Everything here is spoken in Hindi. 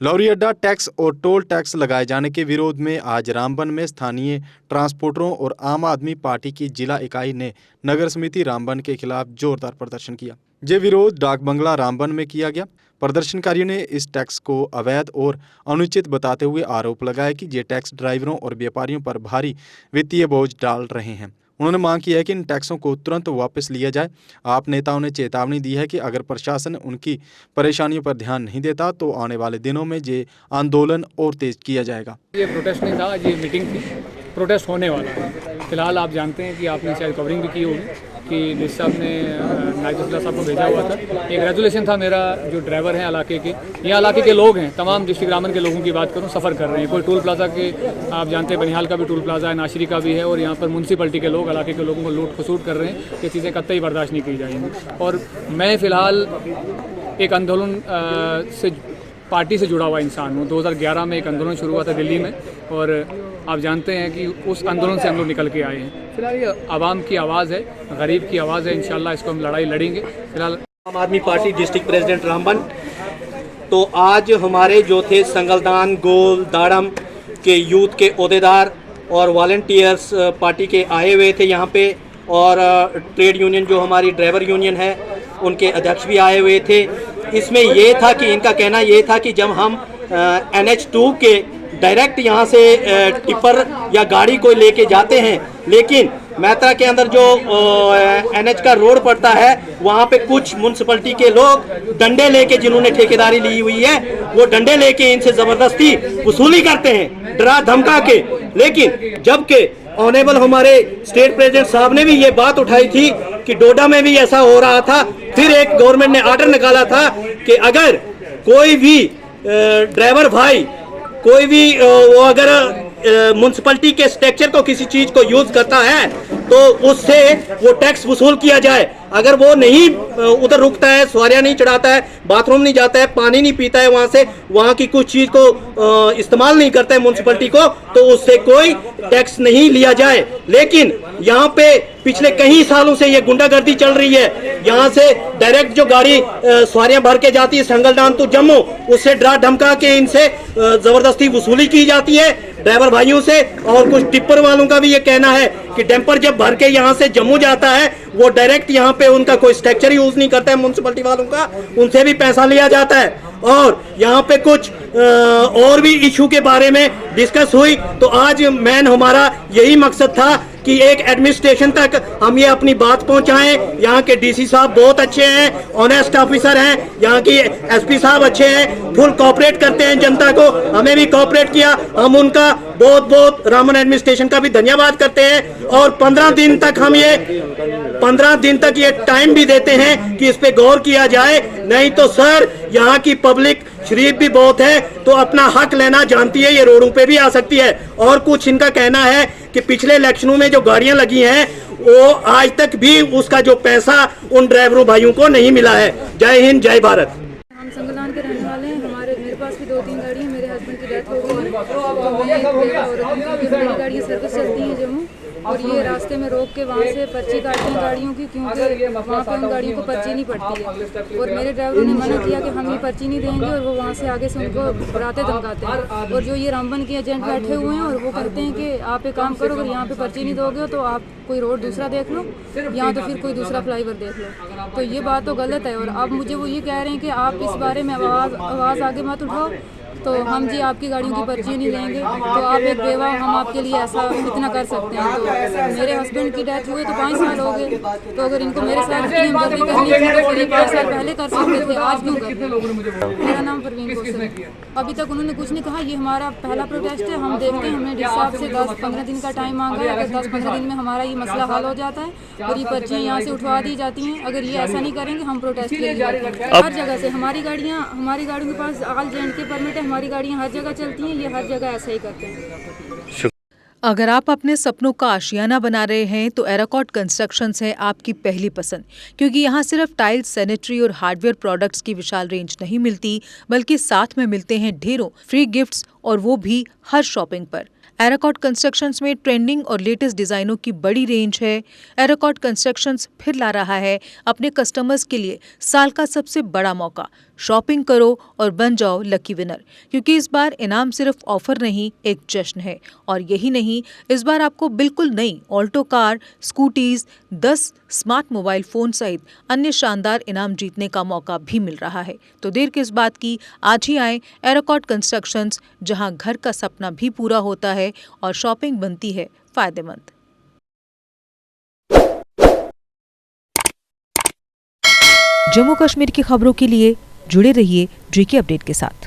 लॉरी अड्डा टैक्स और टोल टैक्स लगाए जाने के विरोध में आज रामबन में स्थानीय ट्रांसपोर्टरों और आम आदमी पार्टी की जिला इकाई ने नगर समिति रामबन के खिलाफ जोरदार प्रदर्शन किया। ये विरोध डाक बंगला रामबन में किया गया। प्रदर्शनकारियों ने इस टैक्स को अवैध और अनुचित बताते हुए आरोप लगाया कि ये टैक्स ड्राइवरों और व्यापारियों पर भारी वित्तीय बोझ डाल रहे हैं। उन्होंने मांग की है कि इन टैक्सों को तुरंत वापस लिया जाए। आप नेताओं ने चेतावनी दी है कि अगर प्रशासन उनकी परेशानियों पर ध्यान नहीं देता तो आने वाले दिनों में ये आंदोलन और तेज किया जाएगा। ये प्रोटेस्ट नहीं था, ये मीटिंग थी। प्रोटेस्ट होने वाला है। फिलहाल आप जानते हैं कि आपने शायद कवरिंग भी की होगी कि डी साहब ने नाइजुल्ला साहब को भेजा हुआ था। एक रेजोल्यूशन था, मेरा जो ड्राइवर हैं इलाके के, यहाँ इलाके के लोग हैं, तमाम डिस्ट्रिक्ट रामबन के लोगों की बात करूँ, सफ़र कर रहे हैं। कोई टोल प्लाजा के, आप जानते हैं बनिहाल का भी टोल प्लाजा है, नाशरी का भी है, और यहाँ पर म्यूनसिपलिटी के लोग इलाके के लोगों को लूट खसूट कर रहे हैं। ये चीज़ें कतई बर्दाश्त नहीं की जाएंगी। और मैं फ़िलहाल एक आंदोलन से पार्टी से जुड़ा हुआ इंसान हूँ। 2011 में एक आंदोलन शुरू हुआ था दिल्ली में, और आप जानते हैं कि उस आंदोलन से हम लोग निकल के आए हैं। फिलहाल ये आवाम की आवाज़ है, गरीब की आवाज़ है। इंशाल्लाह इसको हम लड़ाई लड़ेंगे। फिलहाल आम आदमी पार्टी डिस्ट्रिक्ट प्रेसिडेंट रामबन, तो आज हमारे जो थे संगलदान, गोल, दाड़म के यूथ के ओहदेदार और वॉलंटियर्स पार्टी के आए हुए थे यहाँ पे, और ट्रेड यूनियन जो हमारी ड्राइवर यूनियन है उनके अध्यक्ष भी आए हुए थे। इसमें ये था कि इनका कहना ये था कि जब हम NH2 के डायरेक्ट यहाँ से टिप्पर या गाड़ी कोई लेके जाते हैं, लेकिन मैत्रा के अंदर जो NH का रोड पड़ता है वहाँ पे कुछ म्यूनसिपलिटी के लोग डंडे लेके, जिन्होंने ठेकेदारी ली हुई है, वो डंडे लेके इनसे ज़बरदस्ती वसूली करते हैं, डरा धमका के। लेकिन जबकि ऑनेबल हमारे स्टेट प्रेसिडेंट साहब ने भी ये बात उठाई थी कि डोडा में भी ऐसा हो रहा था। फिर एक गवर्नमेंट ने आर्डर निकाला था कि अगर कोई भी ड्राइवर भाई, कोई भी वो अगर म्यूनसिपलिटी के स्ट्रक्चर को, किसी चीज को यूज करता है तो उससे वो टैक्स वसूल किया जाए। अगर वो नहीं उधर रुकता है, सवारियां नहीं चढ़ाता है, बाथरूम नहीं जाता है, पानी नहीं पीता है, वहां से वहां की कुछ चीज को इस्तेमाल नहीं करता है म्यूनसिपलिटी को, तो उससे कोई टैक्स नहीं लिया जाए। लेकिन यहाँ पे पिछले कई सालों से ये गुंडागर्दी चल रही है। यहाँ से डायरेक्ट जो गाड़ी सवारियां भर के जाती है संगलदान तो जम्मू, उससे डरा धमका के इनसे जबरदस्ती वसूली की जाती है ड्राइवर भाइयों से। और कुछ टिप्पर वालों का भी ये कहना है कि डंपर जब भर के यहाँ से जम्मू जाता है, वो डायरेक्ट यहाँ पे उनका कोई स्ट्रक्चर यूज नहीं करता है म्यूनसिपलिटी वालों का, उनसे भी पैसा लिया जाता है। और यहाँ पे कुछ और भी इशू के बारे में डिस्कस हुई। तो आज मेन हमारा यही मकसद था कि एक एडमिनिस्ट्रेशन तक हम ये अपनी बात पहुंचाएं। यहाँ के डीसी साहब बहुत अच्छे हैं, ऑनेस्ट ऑफिसर हैं, यहाँ की एसपी साहब अच्छे हैं, फुल कोऑपरेट करते हैं जनता को, हमें भी कोऑपरेट किया। हम उनका बहुत बहुत रामबन एडमिनिस्ट्रेशन का भी धन्यवाद करते हैं। और 15 दिन तक ये टाइम भी देते हैं कि इस पे गौर किया जाए। नहीं तो सर, यहाँ की पब्लिक शरीफ भी बहुत है, तो अपना हक लेना जानती है, ये रोडों पे भी आ सकती है। और कुछ इनका कहना है कि पिछले इलेक्शनों में जो गाड़ियां लगी हैं वो आज तक भी उसका जो पैसा उन ड्राइवरों भाइयों को नहीं मिला है। जय हिंद, जय भारत। हम संगलदान के रहने वाले हैं। मेरे पास भी 2-3 गाड़ी है। मेरे हस्बैंड की डेथ हो गई है, तो मैं एक औरत हूँ। ये बड़ी गाड़ियाँ सर्विस चलती हैं जम्मू, और ये रास्ते में रोक के वहाँ से पर्ची काटती हैं गाड़ियों की, क्योंकि वहाँ पे उन गाड़ियों को पर्ची नहीं पड़ती है। और मेरे ड्राइवर ने मना किया कि हम ये पर्ची नहीं देंगे, और वो वहाँ से आगे से उनको डराते धमकाते हैं। और जो ये रामबन के एजेंट बैठे हुए हैं, और वो कहते हैं कि आप एक काम करो, अगर यहाँ पे पर्ची नहीं दोगे तो आप कोई रोड दूसरा देख लो, या तो फिर कोई दूसरा फ्लाईओवर देख लो। तो ये बात तो गलत है। और अब मुझे वो ये कह रहे हैं कि आप इस बारे में आवाज़ आगे मत उठाओ, तो हम जी आपकी गाड़ियों की पर्ची नहीं लेंगे, तो आप एक बेवा, हम आपके लिए ऐसा इतना कर सकते हैं। तो मेरे हस्बैंड की डेथ हुई तो 5 साल हो गए, तो अगर इनको मेरे साथ इतनी हमदर्दी करनी थी तो फिर 5 साल पहले कर सकते थे, आज क्यों करते। मेरा नाम परवीन कौशल। अभी तक उन्होंने कुछ नहीं कहा। ये हमारा पहला प्रोटेस्ट है। हम देखते हैं, हमने डी साहब से 10-15 दिन का टाइम मांगा है। अगर 10-15 दिन में हमारा ये मसला हल हो जाता है और ये पर्ची यहाँ से उठवा दी जाती हैं, अगर ये ऐसा नहीं करेंगे हम प्रोटेस्ट करेंगे। हर जगह से हमारी गाड़ियों के पास ऑल जेंट के परमिट है, हमारी गाड़ियाँ हर जगह चलती हैं। ये हर जगह ऐसा ही करते हैं। अगर आप अपने सपनों का आशियाना बना रहे हैं तो एराकॉट कंस्ट्रक्शंस है आपकी पहली पसंद, क्योंकि यहाँ सिर्फ टाइल्स, सैनिटरी और हार्डवेयर प्रोडक्ट्स की विशाल रेंज नहीं मिलती, बल्कि साथ में मिलते हैं ढेरों फ्री गिफ्ट्स, और वो भी हर शॉपिंग पर। एराकॉट कंस्ट्रक्शंस में ट्रेंडिंग और लेटेस्ट डिजाइनों की बड़ी रेंज है। एराकॉट कंस्ट्रक्शंस फिर ला रहा है अपने कस्टमर्स के लिए साल का सबसे बड़ा मौका। शॉपिंग करो और बन जाओ लकी विनर, क्योंकि इस बार इनाम सिर्फ ऑफर नहीं, एक जश्न है। और यही नहीं, इस बार आपको बिल्कुल नई Alto car, scooties, 10 smart mobile phone सहित अन्य शानदार इनाम जीतने का मौका भी मिल रहा है। तो देर किस बात की, आज ही आए एराकॉट कंस्ट्रक्शंस, जहां घर का सपना भी पूरा होता है और शॉपिंग बनती है फायदेमंद। जम्मू कश्मीर की खबरों के लिए जुड़े रहिए JK अपडेट के साथ।